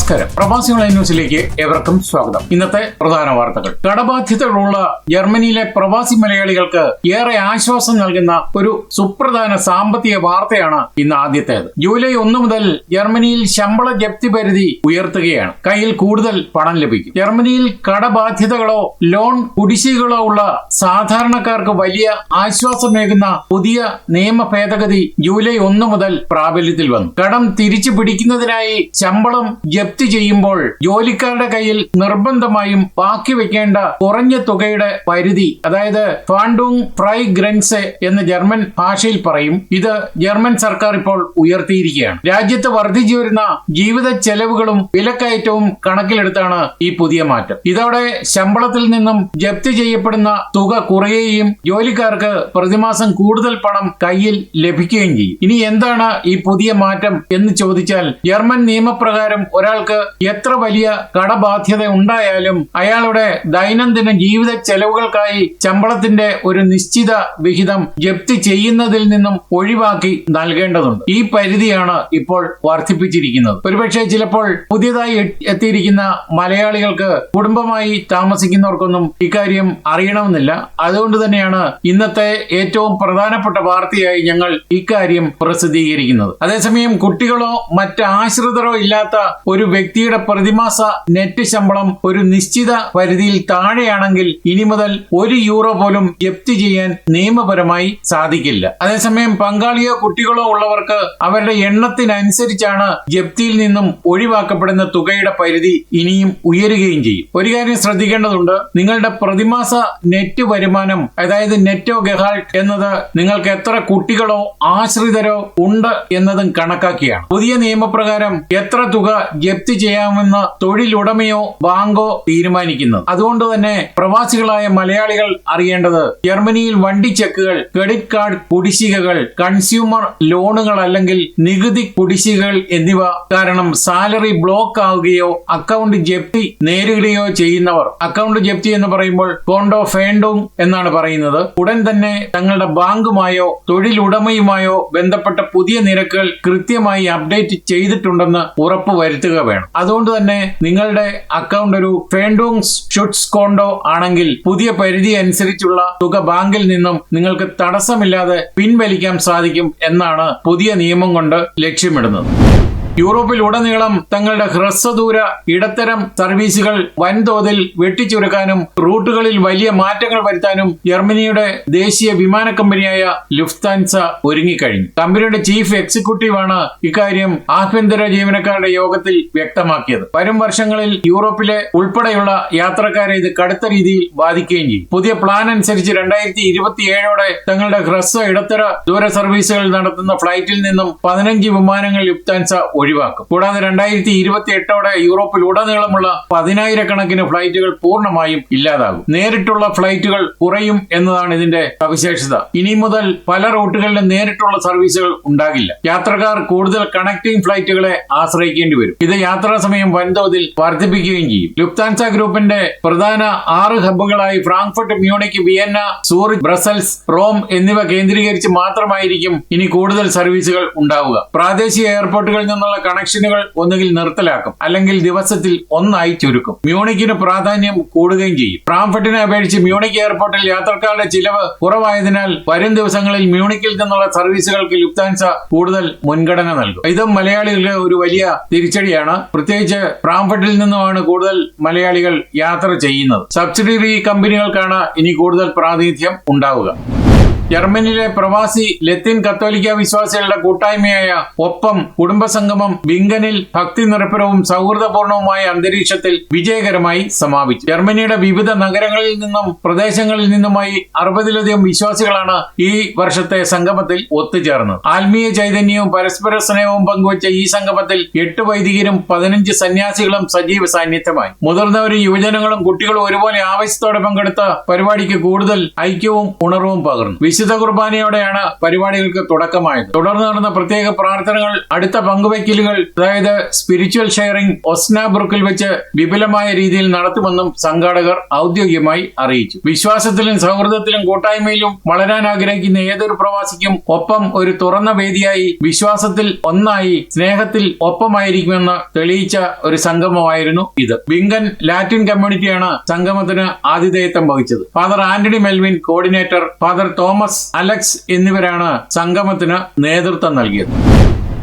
നമസ്കാരം. പ്രവാസി ഓൺലൈൻ ന്യൂസിലേക്ക് ഏവർക്കും സ്വാഗതം. ഇന്നത്തെ പ്രധാന വാർത്തകൾ. കടബാധ്യതകളുള്ള ജർമ്മനിയിലെ പ്രവാസി മലയാളികൾക്ക് ഏറെ ആശ്വാസം നൽകുന്ന ഒരു സുപ്രധാന സാമ്പത്തിക വാർത്തയാണ് ഇന്ന് ആദ്യത്തേത്. ജൂലൈ 1 മുതൽ ജർമ്മനിയിൽ ശമ്പള ജപ്തി പരിധി ഉയർത്തുകയാണ്. കയ്യിൽ കൂടുതൽ പണം ലഭിക്കും. ജർമ്മനിയിൽ കടബാധ്യതകളോ ലോൺ കുടിശ്ശികകളോ ഉള്ള സാധാരണക്കാർക്ക് വലിയ ആശ്വാസമേകുന്ന പുതിയ നിയമ ഭേദഗതി ജൂലൈ 1 മുതൽ പ്രാബല്യത്തിൽ വന്നു. കടം തിരിച്ചു പിടിക്കുന്നതിനായി ശമ്പളം ജപ്തി ചെയ്യുമ്പോൾ ജോലിക്കാരുടെ കയ്യിൽ നിർബന്ധമായും ബാക്കി വെക്കേണ്ട കുറഞ്ഞ തുകയുടെ പരിധി, അതായത് ഫാണ്ടുങ് ഫ്രൈ ഗ്രൻസ് എന്ന് ജർമ്മൻ ഭാഷയിൽ പറയും, ഇത് ജർമ്മൻ സർക്കാർ ഇപ്പോൾ ഉയർത്തിയിരിക്കുകയാണ്. രാജ്യത്ത് വർദ്ധിച്ചു വരുന്ന ജീവിത ചെലവുകളും വിലക്കയറ്റവും കണക്കിലെടുത്താണ് ഈ പുതിയ മാറ്റം. ഇതോടെ ശമ്പളത്തിൽ നിന്നും ജപ്തി ചെയ്യപ്പെടുന്ന തുക കുറയുകയും ജോലിക്കാർക്ക് പ്രതിമാസം കൂടുതൽ പണം കയ്യിൽ ലഭിക്കുകയും ചെയ്യും. ഇനി എന്താണ് ഈ പുതിയ മാറ്റം എന്ന് ചോദിച്ചാൽ, ജർമ്മൻ നിയമപ്രകാരം ഒരാൾക്ക് എത്ര വലിയ കടബാധ്യത ഉണ്ടായാലും അയാളുടെ ദൈനംദിന ജീവിത ചെലവുകൾക്കായി ശമ്പളത്തിന്റെ ഒരു നിശ്ചിത വിഹിതം ജപ്തി ചെയ്യുന്നതിൽ നിന്നും ഒഴിവാക്കി നൽകേണ്ടതുണ്ട്. ഈ പരിധിയാണ് ഇപ്പോൾ വർദ്ധിപ്പിച്ചിരിക്കുന്നത്. ഒരുപക്ഷെ ചിലപ്പോൾ പുതിയതായി എത്തിയിരിക്കുന്ന മലയാളികൾക്ക് കുടുംബമായി താമസിക്കുന്നവർക്കൊന്നും ഇക്കാര്യം അറിയണമെന്നില്ല. അതുകൊണ്ട് തന്നെയാണ് ഇന്നത്തെ ഏറ്റവും പ്രധാനപ്പെട്ട വാർത്തയായി ഞങ്ങൾ ഇക്കാര്യം പ്രസിദ്ധീകരിക്കുന്നത്. അതേസമയം കുട്ടികളോ മറ്റ് ആശ്രിതരോ ഇല്ലാത്ത ഒരു വ്യക്തിയുടെ പ്രതിമാസ നെറ്റ് ശമ്പളം ഒരു നിശ്ചിത പരിധിയിൽ താഴെയാണെങ്കിൽ ഇനി മുതൽ €1 പോലും ജപ്തി ചെയ്യാൻ നിയമപരമായി സാധിക്കില്ല. അതേസമയം പങ്കാളിയോ കുട്ടികളോ ഉള്ളവർക്ക് അവരുടെ എണ്ണത്തിനനുസരിച്ചാണ് ജപ്തിയിൽ നിന്നും ഒഴിവാക്കപ്പെടുന്ന തുകയുടെ പരിധി ഇനിയും ഉയരുകയും ചെയ്യും. ഒരു കാര്യം ശ്രദ്ധിക്കേണ്ടതുണ്ട്. നിങ്ങളുടെ പ്രതിമാസ നെറ്റ് വരുമാനം, അതായത് നെറ്റോ ഗെഹാൾട്ട് എന്നത് നിങ്ങൾക്ക് എത്ര കുട്ടികളോ ആശ്രിതരോ ഉണ്ട് എന്നതും കണക്കാക്കിയാണ്. പുതിയ നിയമപ്രകാരം എത്ര തുക ജപ്തി ചെയ്യാമെന്ന് തൊഴിലുടമയോ ബാങ്കോ തീരുമാനിക്കുന്നത്. അതുകൊണ്ട് തന്നെ പ്രവാസികളായ മലയാളികൾ അറിയേണ്ടത്, ജർമ്മനിയിൽ വണ്ടി ചെക്കുകൾ, ക്രെഡിറ്റ് കാർഡ് കുടിശ്ശികകൾ, കൺസ്യൂമർ ലോണുകൾ അല്ലെങ്കിൽ നികുതി കുടിശ്ശികകൾ എന്നിവ കാരണം സാലറി ബ്ലോക്ക് ആവുകയോ അക്കൗണ്ട് ജപ്തി നേരിടുകയോ ചെയ്യുന്നവർ, അക്കൗണ്ട് ജപ്തി എന്ന് പറയുമ്പോൾ കോണ്ടോ ഫേണ്ടും എന്നാണ് പറയുന്നത്, ഉടൻ തന്നെ തങ്ങളുടെ ബാങ്കുമായോ തൊഴിലുടമയുമായോ ബന്ധപ്പെട്ട പുതിയ നിരക്കുകൾ കൃത്യമായി അപ്ഡേറ്റ് ചെയ്തിട്ടുണ്ടെന്ന് ഉറപ്പുവരുത്തുക വേണം. അതുകൊണ്ട് തന്നെ നിങ്ങളുടെ അക്കൗണ്ട് ഒരു ഫേണ്ടുങ് ഷുട്സ് കോണ്ടോ ആണെങ്കിൽ പുതിയ പരിധി അനുസരിച്ചുള്ള തുക ബാങ്കിൽ നിന്നും നിങ്ങൾക്ക് തടസ്സമില്ലാതെ പിൻവലിക്കാൻ സാധിക്കും എന്നാണ് പുതിയ നിയമം കൊണ്ട് ലക്ഷ്യമിടുന്നത്. യൂറോപ്പിൽ ഉടനീളം തങ്ങളുടെ ഹ്രസ്വദൂര ഇടത്തരം സർവീസുകൾ വൻതോതിൽ വെട്ടിച്ചുരുക്കാനും റൂട്ടുകളിൽ വലിയ മാറ്റങ്ങൾ വരുത്താനും ജർമ്മനിയുടെ ദേശീയ വിമാന കമ്പനിയായ ലുഫ്താൻസ ഒരുങ്ങിക്കഴിഞ്ഞു. കമ്പനിയുടെ ചീഫ് എക്സിക്യൂട്ടീവാണ് ഇക്കാര്യം ആഭ്യന്തര ജീവനക്കാരുടെ യോഗത്തിൽ വ്യക്തമാക്കിയത്. വരും വർഷങ്ങളിൽ യൂറോപ്പിലെ ഉൾപ്പെടെയുള്ള യാത്രക്കാരെ ഇത് കടുത്ത രീതിയിൽ ബാധിക്കുകയും ചെയ്യും. പുതിയ പ്ലാൻ അനുസരിച്ച് 2027ഓടെ തങ്ങളുടെ ഹ്രസ്വ ഇടത്തര ദൂര സർവീസുകൾ നടത്തുന്ന ഫ്ലൈറ്റിൽ നിന്നും 15 വിമാനങ്ങൾ ലുഫ്താൻസ ഒഴിവാക്കും. കൂടാതെ 2028ഓടെ യൂറോപ്പിൽ ഉടനീളമുള്ള 10,000 ഫ്ലൈറ്റുകൾ പൂർണ്ണമായും ഇല്ലാതാകും. നേരിട്ടുള്ള ഫ്ലൈറ്റുകൾ കുറയും എന്നതാണ് ഇതിന്റെ സവിശേഷത. ഇനി മുതൽ പല റൂട്ടുകളിലും നേരിട്ടുള്ള സർവീസുകൾ ഉണ്ടാകില്ല. യാത്രക്കാർ കൂടുതൽ കണക്റ്റിംഗ് ഫ്ലൈറ്റുകളെ ആശ്രയിക്കേണ്ടി വരും. ഇത് യാത്രാ സമയം വൻതോതിൽ വർദ്ധിപ്പിക്കുകയും ചെയ്യും. ലുഫ്താൻസ ഗ്രൂപ്പിന്റെ പ്രധാന 6 ഹബ്ബുകളായി Frankfurt, Munich, Vienna, Zurich, Brussels, Rome എന്നിവ കേന്ദ്രീകരിച്ച് മാത്രമായിരിക്കും ഇനി കൂടുതൽ സർവീസുകൾ ഉണ്ടാവുക. പ്രാദേശിക എയർപോർട്ടുകളിൽ നിന്നുള്ള കണക്ഷനുകൾ ഒന്നുകിൽ നിർത്തലാക്കും, അല്ലെങ്കിൽ ദിവസത്തിൽ ഒന്നായി ചുരുക്കും. മ്യൂണിക്കിന് പ്രാധാന്യം കൂടുകയും ചെയ്യും. ഫ്രാങ്ക്ഫർട്ടിനെ അപേക്ഷിച്ച് മ്യൂണിക് എയർപോർട്ടിൽ യാത്രക്കാരുടെ ചിലവ് കുറവായതിനാൽ വരും ദിവസങ്ങളിൽ മ്യൂണിക്കിൽ നിന്നുള്ള സർവീസുകൾക്ക് ലുഫ്താൻസ കൂടുതൽ മുൻഗണന നൽകും. ഇതും മലയാളികൾക്ക് ഒരു വലിയ തിരിച്ചടിയാണ്. പ്രത്യേകിച്ച് ഫ്രാങ്ക്ഫർട്ടിൽ നിന്നുമാണ് കൂടുതൽ മലയാളികൾ യാത്ര ചെയ്യുന്നത്. സബ്സിഡിയറി കമ്പനികൾക്കാണ് ഇനി കൂടുതൽ പ്രാതിനിധ്യം ഉണ്ടാവുക. ജർമ്മനിയിലെ പ്രവാസി ലത്തീൻ കത്തോലിക്ക വിശ്വാസികളുടെ കൂട്ടായ്മയായ ഒപ്പം കുടുംബസംഗമം വിങ്കനിൽ ഭക്തി നിറപ്പരവും സൗഹൃദപൂർണവുമായ അന്തരീക്ഷത്തിൽ വിജയകരമായി സമാപിച്ചു. ജർമ്മനിയുടെ വിവിധ നഗരങ്ങളിൽ നിന്നും പ്രദേശങ്ങളിൽ നിന്നുമായി 60ലധികം വിശ്വാസികളാണ് ഈ വർഷത്തെ സംഗമത്തിൽ ഒത്തുചേർന്നത്. ആത്മീയ ചൈതന്യവും പരസ്പര സ്നേഹവും പങ്കുവച്ച ഈ സംഗമത്തിൽ 8 വൈദികരും 15 സന്യാസികളും സജീവ സാന്നിധ്യമായി. മുതിർന്നവരും യുവജനങ്ങളും കുട്ടികളും ഒരുപോലെ ആവേശത്തോടെ പങ്കെടുത്ത പരിപാടിക്ക് കൂടുതൽ ഐക്യവും ഉണർവും പകർന്നു. വിശുദ്ധ വിശുദ്ധ കുർബാനയോടെയാണ് പരിപാടികൾക്ക് തുടക്കമായത്. തുടർന്ന് നടന്ന പ്രത്യേക പ്രാർത്ഥനകൾ, അടുത്ത പങ്കുവയ്ക്കലുകൾ, അതായത് സ്പിരിച്വൽ ഷെയറിംഗ് ഒസ്നാബ്രുക്കിൽ വെച്ച് വിപുലമായ രീതിയിൽ നടത്തുമെന്നും സംഘാടകർ ഔദ്യോഗികമായി അറിയിച്ചു. വിശ്വാസത്തിലും സൗഹൃദത്തിലും കൂട്ടായ്മയിലും വളരാൻ ആഗ്രഹിക്കുന്ന ഏതൊരു പ്രവാസിക്കും ഒപ്പം ഒരു തുറന്ന വേദിയായി, വിശ്വാസത്തിൽ ഒന്നായി, സ്നേഹത്തിൽ ഒപ്പമായിരിക്കുമെന്ന് തെളിയിച്ച ഒരു സംഗമമായിരുന്നു ഇത്. വിങ്കൻ ലാറ്റിൻ കമ്മ്യൂണിറ്റിയാണ് സംഗമത്തിന് ആതിഥേയത്വം വഹിച്ചത്. Father Antony Melvin coordinator, father Thomas Alex എന്നിവരാണ് സംഗമത്തിന് നേതൃത്വം നൽകിയത്.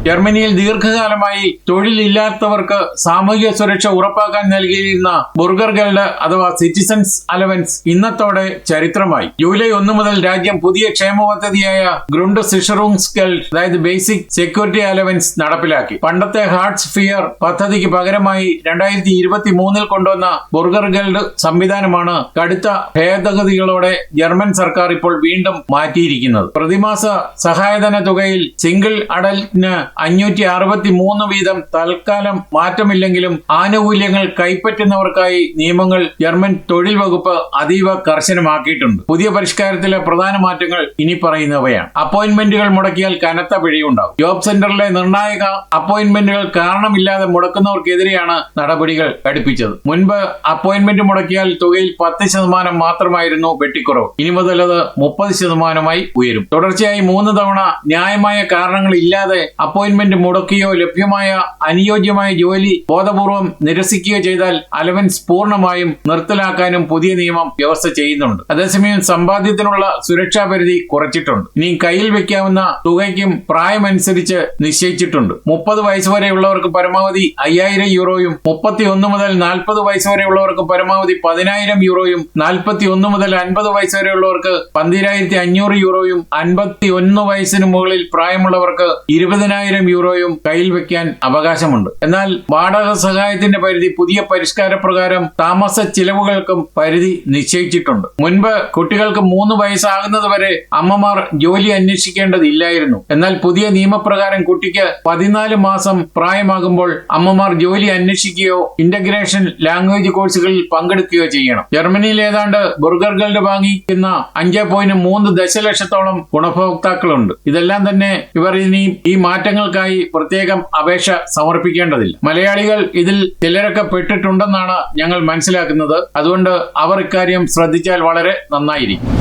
ജർമ്മനിയിൽ ദീർഘകാലമായി തൊഴിലില്ലാത്തവർക്ക് സാമൂഹിക സുരക്ഷ ഉറപ്പാക്കാൻ നൽകിയിരുന്ന ബുർഗർ ഗെൽഡ് അഥവാ സിറ്റിസൺസ് അലവൻസ് ഇന്നത്തോടെ ചരിത്രമായി. ജൂലൈ 1 മുതൽ രാജ്യം പുതിയ ക്ഷേമ പദ്ധതിയായ ഗ്രൂണ്ട് സിഷറുങ്സ് ഗെൽഡ്, അതായത് ബേസിക് സെക്യൂരിറ്റി അലവൻസ് നടപ്പിലാക്കി. പണ്ടത്തെ ഹാർട്സ് ഫിയർ പദ്ധതിക്ക് പകരമായി 2023 കൊണ്ടുവന്ന ബുർഗർ ഗെൽഡ് സംവിധാനമാണ് കടുത്ത ഭേദഗതികളോടെ ജർമ്മൻ സർക്കാർ ഇപ്പോൾ വീണ്ടും മാറ്റിയിരിക്കുന്നത്. പ്രതിമാസ സഹായധന തുകയിൽ സിംഗിൾ അഡൽറ്റിന് 563 വീതം തൽക്കാലം മാറ്റമില്ലെങ്കിലും ആനുകൂല്യങ്ങൾ കൈപ്പറ്റുന്നവർക്കായി നിയമങ്ങൾ ജർമ്മൻ തൊഴിൽ വകുപ്പ് അതീവ കർശനമാക്കിയിട്ടുണ്ട്. പുതിയ പരിഷ്കാരത്തിലെ പ്രധാന മാറ്റങ്ങൾ ഇനി പറയുന്നവയാണ്. അപ്പോയിന്റ്മെന്റുകൾ മുടക്കിയാൽ കനത്ത പിഴയുണ്ടാവും. ജോബ് സെന്ററിലെ നിർണായക അപ്പോയിന്റ്മെന്റുകൾ കാരണമില്ലാതെ മുടക്കുന്നവർക്കെതിരെയാണ് നടപടികൾ ഘടിപ്പിച്ചത്. മുൻപ് അപ്പോയിന്റ്മെന്റ് മുടക്കിയാൽ തുകയിൽ 10% മാത്രമായിരുന്നു വെട്ടിക്കുറവ്. ഇനി മുതൽ അത് 30% ഉയരും. തുടർച്ചയായി 3 തവണ ന്യായമായ കാരണങ്ങളില്ലാതെ അപ്പോയിന്റ്മെന്റ് മുടക്കുകയോ ലഭ്യമായ അനുയോജ്യമായ ജോലി ബോധപൂർവം നിരസിക്കുകയോ ചെയ്താൽ അലവൻസ് പൂർണ്ണമായും നിർത്തലാക്കാനും പുതിയ നിയമം വ്യവസ്ഥ ചെയ്യുന്നുണ്ട്. അതേസമയം സമ്പാദ്യത്തിനുള്ള സുരക്ഷാ പരിധി കുറച്ചിട്ടുണ്ട്. ഇനി കയ്യിൽ വെക്കാവുന്ന തുകയ്ക്കും പ്രായമനുസരിച്ച് നിശ്ചയിച്ചിട്ടുണ്ട്. 30 വയസ്സ് വരെയുള്ളവർക്ക് പരമാവധി 5000 യൂറോയും 31 മുതൽ 40 വയസ്സ് വരെയുള്ളവർക്ക് പരമാവധി 10,000 യൂറോയും 41 മുതൽ 50 വയസ്സ് വരെയുള്ളവർക്ക് 12,500 യൂറോയും 51 വയസ്സിന് മുകളിൽ പ്രായമുള്ളവർക്ക് 20,000 യൂറോയും കയ്യിൽ വെക്കാൻ അവകാശമുണ്ട്. എന്നാൽ വാടക സഹായത്തിന്റെ പരിധി പുതിയ പരിഷ്കാര പ്രകാരം താമസ ചിലവുകൾക്കും പരിധി നിശ്ചയിച്ചിട്ടുണ്ട്. മുൻപ് കുട്ടികൾക്ക് 3 വയസ്സാകുന്നത് വരെ അമ്മമാർ ജോലി അന്വേഷിക്കേണ്ടതില്ലായിരുന്നു. എന്നാൽ പുതിയ നിയമപ്രകാരം കുട്ടിക്ക് 14 മാസം പ്രായമാകുമ്പോൾ അമ്മമാർ ജോലി അന്വേഷിക്കുകയോ ഇന്റഗ്രേഷൻ ലാംഗ്വേജ് കോഴ്സുകളിൽ പങ്കെടുക്കുകയോ ചെയ്യണം. ജർമ്മനിയിൽ ഏതാണ്ട് ബുർഗർ ഗെൽഡ് വാങ്ങിക്കുന്ന 5.3 ദശലക്ഷത്തോളം ഗുണഭോക്താക്കളുണ്ട്. ഇതെല്ലാം തന്നെ ഇവർ ഇനി ഈ മാറ്റങ്ങൾക്കായി പ്രത്യേകം അപേക്ഷ സമർപ്പിക്കേണ്ടതില്ല. മലയാളികൾ ഇതിൽ ചിലരൊക്കെ പെട്ടിട്ടുണ്ടെന്നാണ് ഞങ്ങൾ മനസ്സിലാക്കുന്നത്. അതുകൊണ്ട് അവർ ഇക്കാര്യം ശ്രദ്ധിച്ചാൽ വളരെ നന്നായിരിക്കും.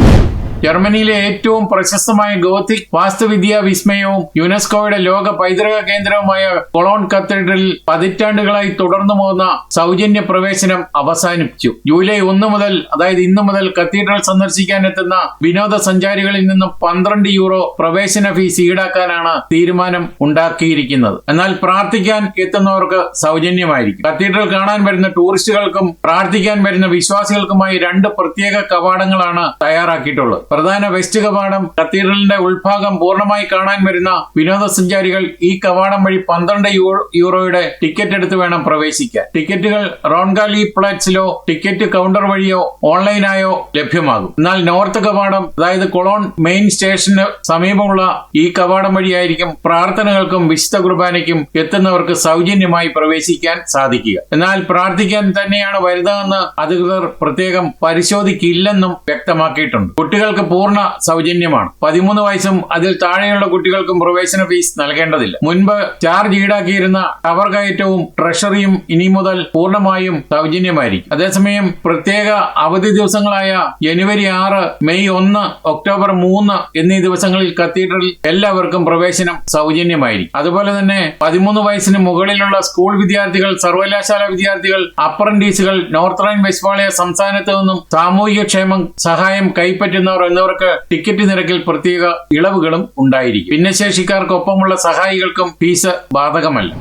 ജർമ്മനിയിലെ ഏറ്റവും പ്രശസ്തമായ ഗോത്തിക് വാസ്തുവിദ്യാ വിസ്മയവും യുനെസ്കോയുടെ ലോക പൈതൃക കേന്ദ്രവുമായ കൊളോൺ കത്തീഡ്രലിൽ പതിറ്റാണ്ടുകളായി തുടർന്നു പോകുന്ന സൗജന്യ പ്രവേശനം അവസാനിപ്പിച്ചു. ജൂലൈ 1 മുതൽ, അതായത് ഇന്നു മുതൽ കത്തീഡ്രൽ സന്ദർശിക്കാൻ എത്തുന്ന വിനോദസഞ്ചാരികളിൽ നിന്നും 12 യൂറോ പ്രവേശന ഫീസ് ഈടാക്കാനാണ് തീരുമാനം ഉണ്ടാക്കിയിരിക്കുന്നത്. എന്നാൽ പ്രാർത്ഥിക്കാൻ എത്തുന്നവർക്ക് സൗജന്യമായിരിക്കും. കത്തീഡ്രൽ കാണാൻ വരുന്ന ടൂറിസ്റ്റുകൾക്കും പ്രാർത്ഥിക്കാൻ വരുന്ന വിശ്വാസികൾക്കുമായി 2 പ്രത്യേക കവാടങ്ങളാണ് തയ്യാറാക്കിയിട്ടുള്ളത്. പ്രധാന വെസ്റ്റ് കവാടം കത്തീഡ്രലിന്റെ ഉൾഭാഗം പൂർണ്ണമായി കാണാൻ വരുന്ന വിനോദസഞ്ചാരികൾ ഈ കവാടം വഴി 12 യൂറോയുടെ ടിക്കറ്റ് എടുത്ത് വേണം പ്രവേശിക്കാൻ. ടിക്കറ്റുകൾ റോൺഗാലി പ്ലാറ്റ്സിലോ ടിക്കറ്റ് കൗണ്ടർ വഴിയോ ഓൺലൈനായോ ലഭ്യമാകും. എന്നാൽ നോർത്ത് കവാടം, അതായത് കൊളോൺ മെയിൻ സ്റ്റേഷന് സമീപമുള്ള ഈ കവാടം വഴിയായിരിക്കും പ്രാർത്ഥനകൾക്കും വിശുദ്ധ കുർബാനയ്ക്കും എത്തുന്നവർക്ക് സൗജന്യമായി പ്രവേശിക്കാൻ സാധിക്കുക. എന്നാൽ പ്രാർത്ഥിക്കാൻ തന്നെയാണ് വരുന്നതെന്ന് അധികൃതർ പ്രത്യേകം പരിശോധിക്കില്ലെന്നും വ്യക്തമാക്കിയിട്ടുണ്ട്. കുട്ടികൾക്ക് പൂർണ്ണ സൗജന്യമാണ്. 13 വയസ്സും അതിൽ താഴെയുള്ള കുട്ടികൾക്കും പ്രവേശന ഫീസ് നൽകേണ്ടതില്ല. മുൻപ് ചാർജ് ഈടാക്കിയിരുന്ന ടവർ കയറ്റവും ട്രഷറിയും ഇനി മുതൽ പൂർണ്ണമായും സൗജന്യമായിരിക്കും. അതേസമയം പ്രത്യേക അവധി ദിവസങ്ങളായ ജനുവരി 6, മെയ് 1, ഒക്ടോബർ 3 എന്നീ ദിവസങ്ങളിൽ കത്തീഡ്രലിൽ എല്ലാവർക്കും പ്രവേശനം സൗജന്യമായിരിക്കും. അതുപോലെ തന്നെ 13 വയസ്സിന് മുകളിലുള്ള സ്കൂൾ വിദ്യാർത്ഥികൾ, സർവകലാശാല വിദ്യാർത്ഥികൾ, അപ്രന്റീസുകൾ, നോർത്ത് റൈൻ വെസ്റ്റ്ഫാളിയ സംസ്ഥാനത്ത് നിന്നും സാമൂഹിക ക്ഷേമ സഹായം കൈപ്പറ്റുന്നവർ എന്നിവർക്ക് ടിക്കറ്റ് നിരക്കിൽ പ്രത്യേക ഇളവുകളും ഉണ്ടായിരിക്കും. ഭിന്നശേഷിക്കാർക്കൊപ്പമുള്ള സഹായികൾക്കും ഫീസ് ബാധകമല്ല.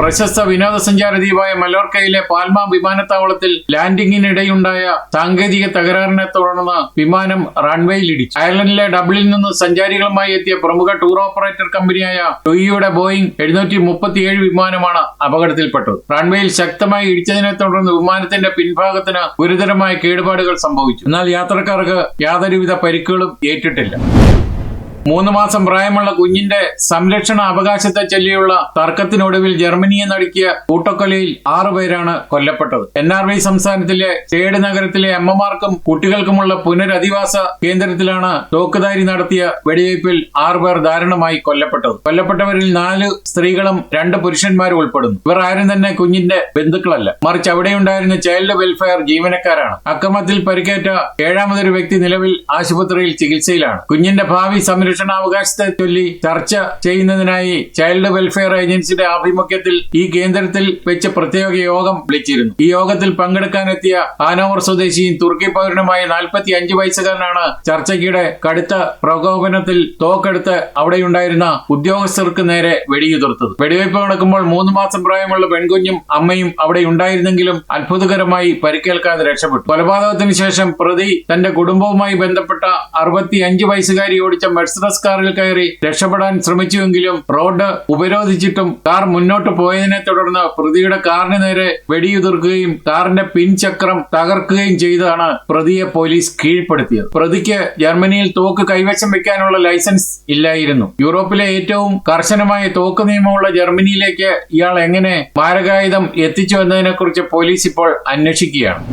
പ്രശസ്ത വിനോദസഞ്ചാര ദ്വീപായ മലോർക്കയിലെ പാൽമ വിമാനത്താവളത്തിൽ ലാൻഡിംഗിനിടെയുണ്ടായ സാങ്കേതിക തകരാറിനെ തുടർന്ന് വിമാനം റൺവേയിലിടിച്ചു. അയർലൻഡിലെ ഡബ്ലിനിൽ നിന്ന് സഞ്ചാരികളുമായി എത്തിയ പ്രമുഖ ടൂർ ഓപ്പറേറ്റർ കമ്പനിയായ ടുയിയുടെ ബോയിംഗ് 737 വിമാനമാണ് അപകടത്തിൽപ്പെട്ടത്. റൺവേയിൽ ശക്തമായി ഇടിച്ചതിനെ തുടർന്ന് വിമാനത്തിന്റെ പിൻഭാഗത്തിന് ഗുരുതരമായ കേടുപാടുകൾ സംഭവിച്ചു. എന്നാൽ യാത്രക്കാർക്ക് യാതൊരുവിധ പരിക്കുകളും ഏറ്റിട്ടില്ല. 3 മാസം പ്രായമുള്ള കുഞ്ഞിന്റെ സംരക്ഷണ അവകാശത്തെ ചൊല്ലിയുള്ള തർക്കത്തിനൊടുവിൽ ജർമ്മനിയെ നടുക്കിയ കൂട്ടക്കൊലയിൽ 6 പേരാണ് കൊല്ലപ്പെട്ടത്. NRV സംസ്ഥാനത്തിലെ ഷേഡ് നഗരത്തിലെ അമ്മമാർക്കും കുട്ടികൾക്കുമുള്ള പുനരധിവാസ കേന്ദ്രത്തിലാണ് തോക്കുധാരി നടത്തിയ വെടിവയ്പിൽ 6 പേർ ദാരുണമായി കൊല്ലപ്പെട്ടത്. കൊല്ലപ്പെട്ടവരിൽ 4 സ്ത്രീകളും 2 പുരുഷന്മാരും ഉൾപ്പെടുന്നു. ഇവർ ആരും തന്നെ കുഞ്ഞിന്റെ ബന്ധുക്കളല്ല, മറിച്ച് അവിടെയുണ്ടായിരുന്ന ചൈൽഡ് വെൽഫെയർ ജീവനക്കാരാണ്. അക്രമത്തിൽ പരിക്കേറ്റ 7ാമതൊരു വ്യക്തി നിലവിൽ ആശുപത്രിയിൽ ചികിത്സയിലാണ്. കുഞ്ഞിന്റെ ഭാവി സംരക്ഷണാവകാശത്തെ ചൊല്ലി ചർച്ച ചെയ്യുന്നതിനായി ചൈൽഡ് വെൽഫെയർ ഏജൻസിയുടെ ആഭിമുഖ്യത്തിൽ ഈ കേന്ദ്രത്തിൽ വെച്ച് പ്രത്യേക യോഗം വിളിച്ചിരുന്നു. ഈ യോഗത്തിൽ പങ്കെടുക്കാനെത്തിയ ഹാനോവർ സ്വദേശിയും തുർക്കി പൗരനുമായ 45 വയസ്സുകാരനാണ് ചർച്ചയ്ക്കിടെ കടുത്ത പ്രകോപനത്തിൽ തോക്കെടുത്ത് അവിടെയുണ്ടായിരുന്ന ഉദ്യോഗസ്ഥർക്ക് നേരെ വെടിയുതിർത്തത്. വെടിവയ്പ് നടക്കുമ്പോൾ 3 മാസം പ്രായമുള്ള പെൺകുഞ്ഞും അമ്മയും അവിടെ ഉണ്ടായിരുന്നെങ്കിലും അത്ഭുതകരമായി പരിക്കേൽക്കാതെ രക്ഷപ്പെട്ടു. കൊലപാതകത്തിന് ശേഷം പ്രതി തന്റെ കുടുംബവുമായി ബന്ധപ്പെട്ട 65 വയസ്സുകാരി ഓടിച്ച മെഴ്സഡസ് കാറിൽ കയറി രക്ഷപ്പെടാൻ ശ്രമിച്ചുവെങ്കിലും റോഡ് ഉപരോധിച്ചിട്ടും കാർ മുന്നോട്ട് പോയതിനെ തുടർന്ന് പ്രതിയുടെ കാറിന് നേരെ വെടിയുതിർക്കുകയും കാറിന്റെ പിൻചക്രം തകർക്കുകയും ചെയ്താണ് പ്രതിയെ പോലീസ് കീഴ്പ്പെടുത്തിയത്. പ്രതിക്ക് ജർമ്മനിയിൽ തോക്ക് കൈവശം വെക്കാനുള്ള ലൈസൻസ് ഇല്ലായിരുന്നു. യൂറോപ്പിലെ ഏറ്റവും കർശനമായ തോക്ക് നിയമമുള്ള ജർമ്മനിയിലേക്ക് ഇയാൾ എങ്ങനെ മാരകായുധം എത്തിച്ചു എന്നതിനെക്കുറിച്ച് പോലീസ് ഇപ്പോൾ അന്വേഷിക്കുകയാണ്.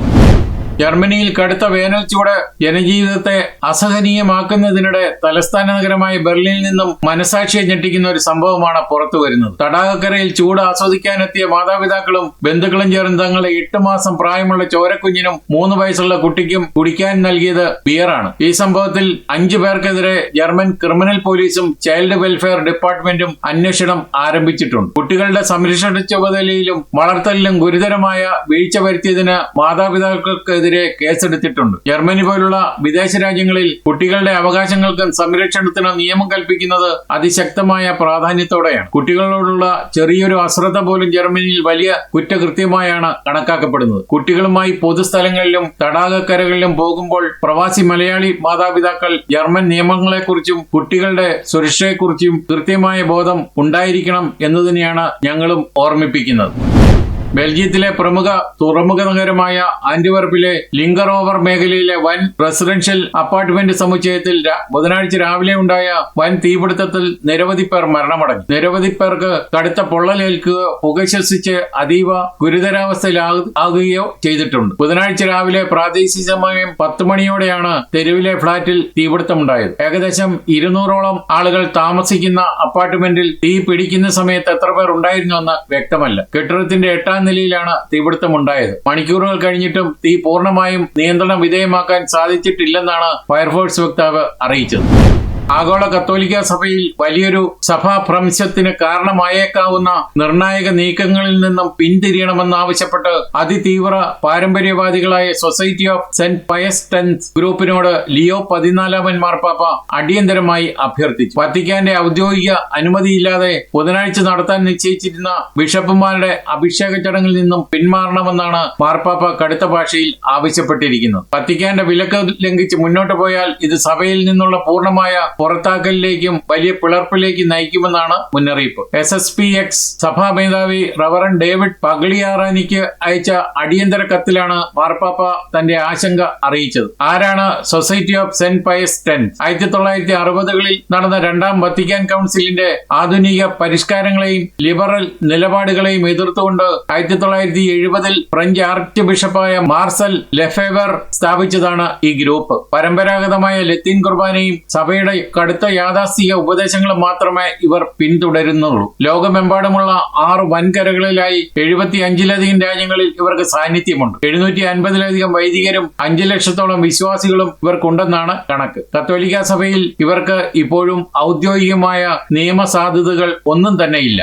ജർമ്മനിയിൽ കടുത്ത വേനൽ ചൂട് ജനജീവിതത്തെ അസഹനീയമാക്കുന്നതിനിടെ തലസ്ഥാന നഗരമായ ബെർലിനിൽ നിന്നും മനസാക്ഷിയെ ഞെട്ടിക്കുന്ന ഒരു സംഭവമാണ് പുറത്തു വരുന്നത്. തടാകക്കരയിൽ ചൂട് ആസ്വദിക്കാനെത്തിയ മാതാപിതാക്കളും ബന്ധുക്കളും ചേർന്ന് തങ്ങളെ 8 മാസം പ്രായമുള്ള ചോരക്കുഞ്ഞിനും 3 വയസ്സുള്ള കുട്ടിക്കും കുടിക്കാൻ നൽകിയത് ബിയറാണ്. ഈ സംഭവത്തിൽ 5 പേർക്കെതിരെ ജർമ്മൻ ക്രിമിനൽ പോലീസും ചൈൽഡ് വെൽഫെയർ ഡിപ്പാർട്ട്മെന്റും അന്വേഷണം ആരംഭിച്ചിട്ടുണ്ട്. കുട്ടികളുടെ സംരക്ഷണ ചുമതലയിലും വളർത്തലിലും ഗുരുതരമായ വീഴ്ച വരുത്തിയതിന് മാതാപിതാക്കൾക്ക് കേസെടുത്തിട്ടുണ്ട്. ജർമ്മനി പോലുള്ള വിദേശ രാജ്യങ്ങളിൽ കുട്ടികളുടെ അവകാശങ്ങൾക്കും സംരക്ഷണത്തിനും നിയമം കൽപ്പിക്കുന്നത് അതിശക്തമായ പ്രാധാന്യത്തോടെയാണ്. കുട്ടികളോടുള്ള ചെറിയൊരു അശ്രദ്ധ പോലും ജർമ്മനിയിൽ വലിയ കുറ്റകൃത്യമായാണ് കണക്കാക്കപ്പെടുന്നത്. കുട്ടികളുമായി പൊതുസ്ഥലങ്ങളിലും തടാകക്കരകളിലും പോകുമ്പോൾ പ്രവാസി മലയാളി മാതാപിതാക്കൾ ജർമ്മൻ നിയമങ്ങളെക്കുറിച്ചും കുട്ടികളുടെ സുരക്ഷയെക്കുറിച്ചും കൃത്യമായ ബോധം ഉണ്ടായിരിക്കണം എന്നതിനെയാണ് ഞങ്ങളും ഓർമ്മിപ്പിക്കുന്നത്. ബെൽജിയത്തിലെ പ്രമുഖ തുറമുഖ നഗരമായ ആന്റിവർപ്പിലെ ലിങ്കറോവർ മേഖലയിലെ വൻ റെസിഡൻഷ്യൽ അപ്പാർട്ട്മെന്റ് സമുച്ചയത്തിൽ ബുധനാഴ്ച രാവിലെ ഉണ്ടായ വൻ തീപിടുത്തത്തിൽ നിരവധി പേർ മരണമടഞ്ഞു. നിരവധി പേർക്ക് കടുത്ത പൊള്ളലേൽക്കുകയോ പുക ശ്വസിച്ച് അതീവ ഗുരുതരാവസ്ഥയിലാകുകയോ ചെയ്തിട്ടുണ്ട്. ബുധനാഴ്ച രാവിലെ പ്രാദേശിക സമയം 10 മണിയോടെയാണ് തെരുവിലെ ഫ്ളാറ്റിൽ തീപിടുത്തമുണ്ടായത്. ഏകദേശം 200ഓളം ആളുകൾ താമസിക്കുന്ന അപ്പാർട്ട്മെന്റിൽ തീ പിടിക്കുന്ന സമയത്ത് എത്ര പേർ ഉണ്ടായിരുന്നുവെന്ന് വ്യക്തമല്ല. കെട്ടിടത്തിന്റെ 8ാം നിലയിലാണ് തീപിടുത്തമുണ്ടായത്. മണിക്കൂറുകൾ കഴിഞ്ഞിട്ടും തീ പൂർണ്ണമായും നിയന്ത്രണ വിധേയമാക്കാൻ സാധിച്ചിട്ടില്ലെന്നാണ് ഫയർഫോഴ്സ് വക്താവ് അറിയിച്ചത്. ആഗോള കത്തോലിക്ക സഭയിൽ വലിയൊരു സഭാഭ്രംശത്തിന് കാരണമായേക്കാവുന്ന നിർണായക നീക്കങ്ങളിൽ നിന്നും പിന്തിരിയണമെന്നാവശ്യപ്പെട്ട് അതിതീവ്ര പാരമ്പര്യവാദികളായ society of saint Pius X ഗ്രൂപ്പിനോട് ലിയോ 14 മാർപ്പാപ്പ അടിയന്തരമായി അഭ്യർത്ഥിച്ചു. വത്തിക്കാന്റെ ഔദ്യോഗിക അനുമതിയില്ലാതെ ബുധനാഴ്ച നടത്താൻ നിശ്ചയിച്ചിരുന്ന ബിഷപ്പുമാരുടെ അഭിഷേക ചടങ്ങിൽ നിന്നും പിന്മാറണമെന്നാണ് മാർപ്പാപ്പ കടുത്ത ഭാഷയിൽ ആവശ്യപ്പെട്ടിരിക്കുന്നത്. വത്തിക്കാന്റെ വിലക്ക് ലംഘിച്ച് മുന്നോട്ട് പോയാൽ ഇത് സഭയിൽ നിന്നുള്ള പൂർണ്ണമായ പുറത്താക്കലിലേക്കും വലിയ പിളർപ്പിലേക്കും നയിക്കുമെന്നാണ് മുന്നറിയിപ്പ്. SSPX സഭാ മേധാവി റവറൻ ഡേവിഡ് പഗ്ലിയാറാനിക്ക് അയച്ച അടിയന്തര കത്തിലാണ് മാർപ്പാപ്പ തന്റെ ആശങ്ക അറിയിച്ചത്. ആരാണ് society of saint Pius X? 1960കളിൽ നടന്ന 2ാം വത്തിക്കാൻ കൗൺസിലിന്റെ ആധുനിക പരിഷ്കാരങ്ങളെയും ലിബറൽ നിലപാടുകളെയും എതിർത്തുകൊണ്ട് 1970ൽ ഫ്രഞ്ച് ആർച്ച് ബിഷപ്പായ മാർസൽ ലെഫേവർ സ്ഥാപിച്ചതാണ് ഈ ഗ്രൂപ്പ്. പരമ്പരാഗതമായ ലത്തീൻ കുർബാനയും സഭയുടെ കടുത്ത യാഥാസ്ഥിക ഉപദേശങ്ങളും മാത്രമേ ഇവർ പിന്തുടരുന്നുള്ളൂ. ലോകമെമ്പാടുമുള്ള 6 വൻകരകളിലായി 75ലധികം രാജ്യങ്ങളിൽ ഇവർക്ക് സാന്നിധ്യമുണ്ട്. 750ലധികം വൈദികരും 5 ലക്ഷത്തോളം വിശ്വാസികളും ഇവർക്കുണ്ടെന്നാണ് കണക്ക്. കത്തോലിക്ക സഭയിൽ ഇവർക്ക് ഇപ്പോഴും ഔദ്യോഗികമായ നിയമസാധുതകൾ ഒന്നും തന്നെയില്ല.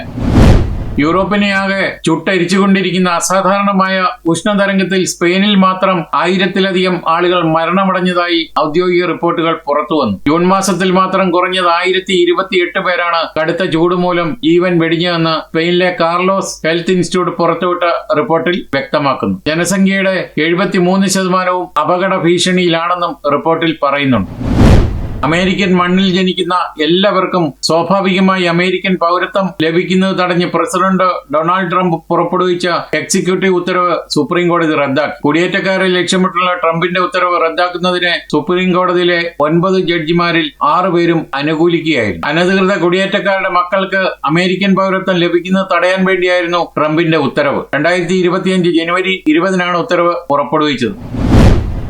യൂറോപ്പിനെയാകെ ചുട്ടരിച്ചുകൊണ്ടിരിക്കുന്ന അസാധാരണമായ ഉഷ്ണതരംഗത്തിൽ സ്പെയിനിൽ മാത്രം 1000-ലധികം ആളുകൾ മരണമടഞ്ഞതായി ഔദ്യോഗിക റിപ്പോർട്ടുകൾ പുറത്തുവന്നു. ജൂൺ മാസത്തിൽ മാത്രം കുറഞ്ഞത് 1028 പേരാണ് കടുത്ത ചൂട് മൂലം ജീവൻ വെടിഞ്ഞതെന്ന് സ്പെയിനിലെ കാർലോസ് ഹെൽത്ത് ഇൻസ്റ്റിറ്റ്യൂട്ട് പുറത്തുവിട്ട റിപ്പോർട്ടിൽ വ്യക്തമാക്കുന്നു. ജനസംഖ്യയുടെ 73% അപകട ഭീഷണിയിലാണെന്നും റിപ്പോർട്ടിൽ പറയുന്നുണ്ട്. അമേരിക്കൻ മണ്ണിൽ ജനിക്കുന്ന എല്ലാവർക്കും സ്വാഭാവികമായി അമേരിക്കൻ പൗരത്വം ലഭിക്കുന്നത് തടഞ്ഞ് പ്രസിഡന്റ് ഡൊണാൾഡ് ട്രംപ് പുറപ്പെടുവിച്ച എക്സിക്യൂട്ടീവ് ഉത്തരവ് സുപ്രീം കോടതി റദ്ദാക്കി. കുടിയേറ്റക്കാരെ ലക്ഷ്യമിട്ടുള്ള ട്രംപിന്റെ ഉത്തരവ് റദ്ദാക്കുന്നതിനെ സുപ്രീം കോടതിയിലെ 9 ജഡ്ജിമാരിൽ 6 പേരും അനുകൂലിക്കുകയായിരുന്നു. അനധികൃത കുടിയേറ്റക്കാരുടെ മക്കൾക്ക് അമേരിക്കൻ പൗരത്വം ലഭിക്കുന്നത് തടയാൻ വേണ്ടിയായിരുന്നു ട്രംപിന്റെ ഉത്തരവ്. 2025 ജനുവരി 20 ഉത്തരവ് പുറപ്പെടുവിച്ചത്.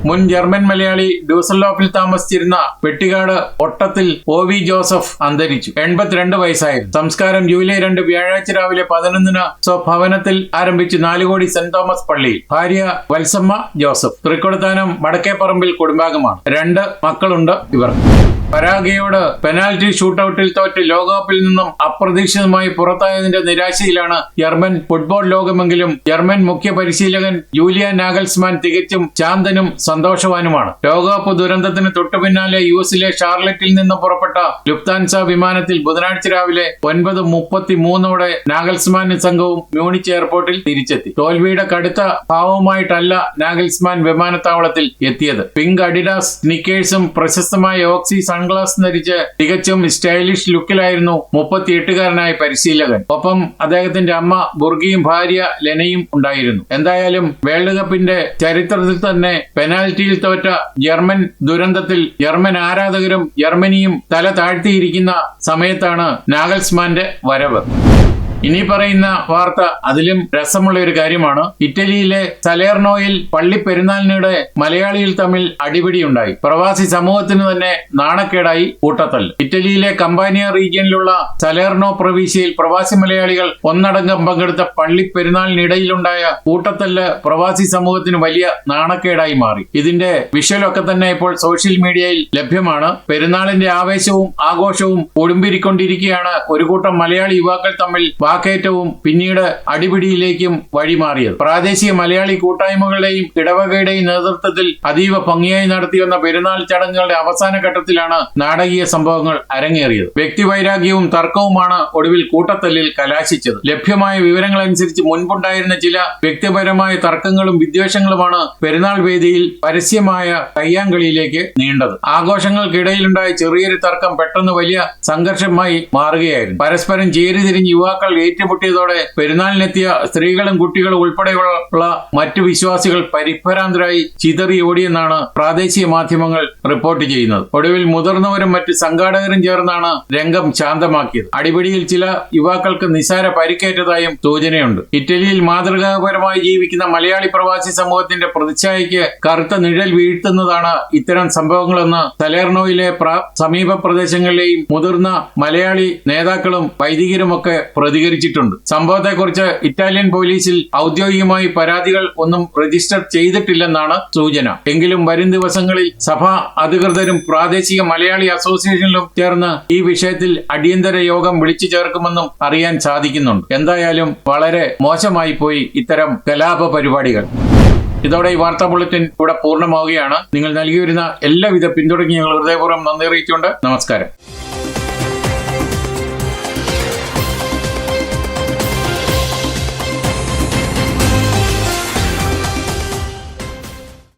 മുൻ ജർമ്മൻ മലയാളി ഡ്യൂസൽഡോഫിൽ താമസിച്ചിരുന്ന വെട്ടിക്കാട് ഒട്ടത്തിൽ ഒ.വി. ജോസഫ് അന്തരിച്ചു. 82 വയസ്സായിരുന്നു. സംസ്കാരം ജൂലൈ 2 വ്യാഴാഴ്ച രാവിലെ 11 സ്വഭവനത്തിൽ ആരംഭിച്ചു നാലുകോടി സെന്റ് തോമസ് പള്ളിയിൽ. ഭാര്യ വത്സമ്മ ജോസഫ്. തൃക്കൊടുത്താനം വടക്കേപ്പറമ്പിൽ കുടുംബാംഗമാണ്. 2 മക്കളുണ്ട് ഇവർക്ക്. പരാഗ്വയോട് പെനാൽറ്റി ഷൂട്ടൌട്ടിൽ തോറ്റ് ലോകകപ്പിൽ നിന്നും അപ്രതീക്ഷിതമായി പുറത്തായതിന്റെ നിരാശയിലാണ് ജർമ്മൻ ഫുട്ബോൾ ലോകമെങ്കിലും ജർമ്മൻ മുഖ്യ പരിശീലകൻ ജൂലിയൻ നാഗൽസ്മാൻ തികച്ചും ശാന്തനും സന്തോഷവാനുമാണ്. ലോകകപ്പ് ദുരന്തത്തിന് തൊട്ടുപിന്നാലെ യുഎസിലെ ഷാർലറ്റിൽ നിന്ന് പുറപ്പെട്ട ലുഫ്താൻസ വിമാനത്തിൽ ബുധനാഴ്ച രാവിലെ 9:33 നാഗൽസ്മാനും സംഘവും മ്യൂണിച്ച് എയർപോർട്ടിൽ തിരിച്ചെത്തി. തോൽവിയുടെ കടുത്ത ഭാവവുമായിട്ടല്ല നാഗൽസ്മാൻ വിമാനത്താവളത്തിൽ എത്തിയത്. പിങ്ക് അഡിഡാസ് സ്നിക്കേഴ്സും പ്രശസ്തമായ ഓക്സി സൺഗ്ലാസ് ധരിച്ച് തികച്ചും സ്റ്റൈലിഷ് ലുക്കിലായിരുന്നു 38-കാരനായ പരിശീലകൻ. ഒപ്പം അദ്ദേഹത്തിന്റെ അമ്മ ബുർഗിയും ഭാര്യ ലെനയും ഉണ്ടായിരുന്നു. എന്തായാലും വേൾഡ് കപ്പിന്റെ ചരിത്രത്തിൽ തന്നെ പെനാൽറ്റിയിൽ തോറ്റ ജർമ്മൻ ദുരന്തത്തിൽ ജർമ്മൻ ആരാധകരും ജർമ്മനിയും തല താഴ്ത്തിയിരിക്കുന്ന സമയത്താണ് നാഗൽസ്മാന്റെ വരവ്. ഇനി പറയുന്ന വാർത്ത അതിലും രസമുള്ള ഒരു കാര്യമാണ്. ഇറ്റലിയിലെ സലേർണോയിൽ പള്ളി പെരുന്നാളിനിടെ മലയാളികൾ തമ്മിൽ അടിപിടിയുണ്ടായി. പ്രവാസി സമൂഹത്തിന് തന്നെ നാണക്കേടായി കൂട്ടത്തല്ല്. ഇറ്റലിയിലെ കമ്പാനിയ റീജിയനിലുള്ള സലേർണോ പ്രവിശ്യയിൽ പ്രവാസി മലയാളികൾ ഒന്നടങ്കം പങ്കെടുത്ത പള്ളി പെരുന്നാളിനിടയിലുണ്ടായ കൂട്ടത്തല്ല് പ്രവാസി സമൂഹത്തിന് വലിയ നാണക്കേടായി മാറി. ഇതിന്റെ വിഷ്വലൊക്കെ തന്നെ ഇപ്പോൾ സോഷ്യൽ മീഡിയയിൽ ലഭ്യമാണ്. പെരുന്നാളിന്റെ ആവേശവും ആഘോഷവും കൊടുമ്പിരിക്കൊണ്ടിരിക്കുകയാണ് ഒരു കൂട്ടം മലയാളി യുവാക്കൾ തമ്മിൽ വാക്കേറ്റവും പിന്നീട് അടിപിടിയിലേക്കും വഴിമാറിയത്. പ്രാദേശിക മലയാളി കൂട്ടായ്മകളുടെയും ഇടവകയുടെയും നേതൃത്വത്തിൽ അതീവ ഭംഗിയായി നടത്തിവന്ന പെരുന്നാൾ ചടങ്ങുകളുടെ അവസാന ഘട്ടത്തിലാണ് നാടകീയ സംഭവങ്ങൾ അരങ്ങേറിയത്. വ്യക്തിവൈരാഗ്യവും തർക്കവുമാണ് ഒടുവിൽ കൂട്ടത്തല്ലിൽ കലാശിച്ചത്. ലഭ്യമായ വിവരങ്ങളനുസരിച്ച് മുൻപുണ്ടായിരുന്ന ചില വ്യക്തിപരമായ തർക്കങ്ങളും വിദ്വേഷങ്ങളുമാണ് പെരുന്നാൾ വേദിയിൽ പരസ്യമായ കയ്യാങ്കളിയിലേക്ക് നീണ്ടത്. ആഘോഷങ്ങൾക്കിടയിലുണ്ടായ ചെറിയൊരു തർക്കം പെട്ടെന്ന് വലിയ സംഘർഷമായി മാറുകയായിരുന്നു. പരസ്പരം ചേരിതിരിഞ്ഞ് യുവാക്കൾ ഏറ്റുമുട്ടിയതോടെ പെരുന്നാളിനെത്തിയ സ്ത്രീകളും കുട്ടികളും ഉൾപ്പെടെയുള്ള മറ്റു വിശ്വാസികൾ പരിഭ്രാന്തരായി ചിതറി ഓടിയെന്നാണ് പ്രാദേശിക മാധ്യമങ്ങൾ റിപ്പോർട്ട് ചെയ്യുന്നത്. ഒടുവിൽ മുതിർന്നവരും മറ്റ് സംഘാടകരും ചേർന്നാണ് രംഗം ശാന്തമാക്കിയത്. അടിപിടിയിൽ ചില യുവാക്കൾക്ക് നിസാര പരിക്കേറ്റതായും സൂചനയുണ്ട്. ഇറ്റലിയിൽ മാതൃകാപരമായി ജീവിക്കുന്ന മലയാളി പ്രവാസി സമൂഹത്തിന്റെ പ്രതിച്ഛായയ്ക്ക് കറുത്ത നിഴൽ വീഴ്ത്തുന്നതാണ് ഇത്തരം സംഭവങ്ങളെന്ന് സലേർണോയിലെ സമീപ പ്രദേശങ്ങളിലെയും മുതിർന്ന മലയാളി നേതാക്കളും വൈദികരുമൊക്കെ പ്രതികരിച്ചിട്ടുണ്ട്. സംഭവത്തെക്കുറിച്ച് ഇറ്റാലിയൻ പോലീസിൽ ഔദ്യോഗികമായി പരാതികൾ ഒന്നും രജിസ്റ്റർ ചെയ്തിട്ടില്ലെന്നാണ് സൂചന. എങ്കിലും വരും ദിവസങ്ങളിൽ സഭാ അധികൃതരും പ്രാദേശിക മലയാളി അസോസിയേഷനിലും ചേർന്ന് ഈ വിഷയത്തിൽ അടിയന്തര യോഗം വിളിച്ചു ചേർക്കുമെന്നും അറിയാൻ സാധിക്കുന്നുണ്ട്. എന്തായാലും വളരെ മോശമായി പോയി ഇത്തരം കലാപ പരിപാടികൾ. ഇതോടെ ഈ വാർത്താ ബുള്ളറ്റിൻ ഇവിടെ പൂർണ്ണമാവുകയാണ്. നിങ്ങൾ നൽകി വരുന്ന എല്ലാവിധ പിന്തുണയ്ക്ക് ഞങ്ങൾ ഹൃദയപൂർവ്വം നന്ദി അറിയിച്ചുകൊണ്ട് നമസ്കാരം.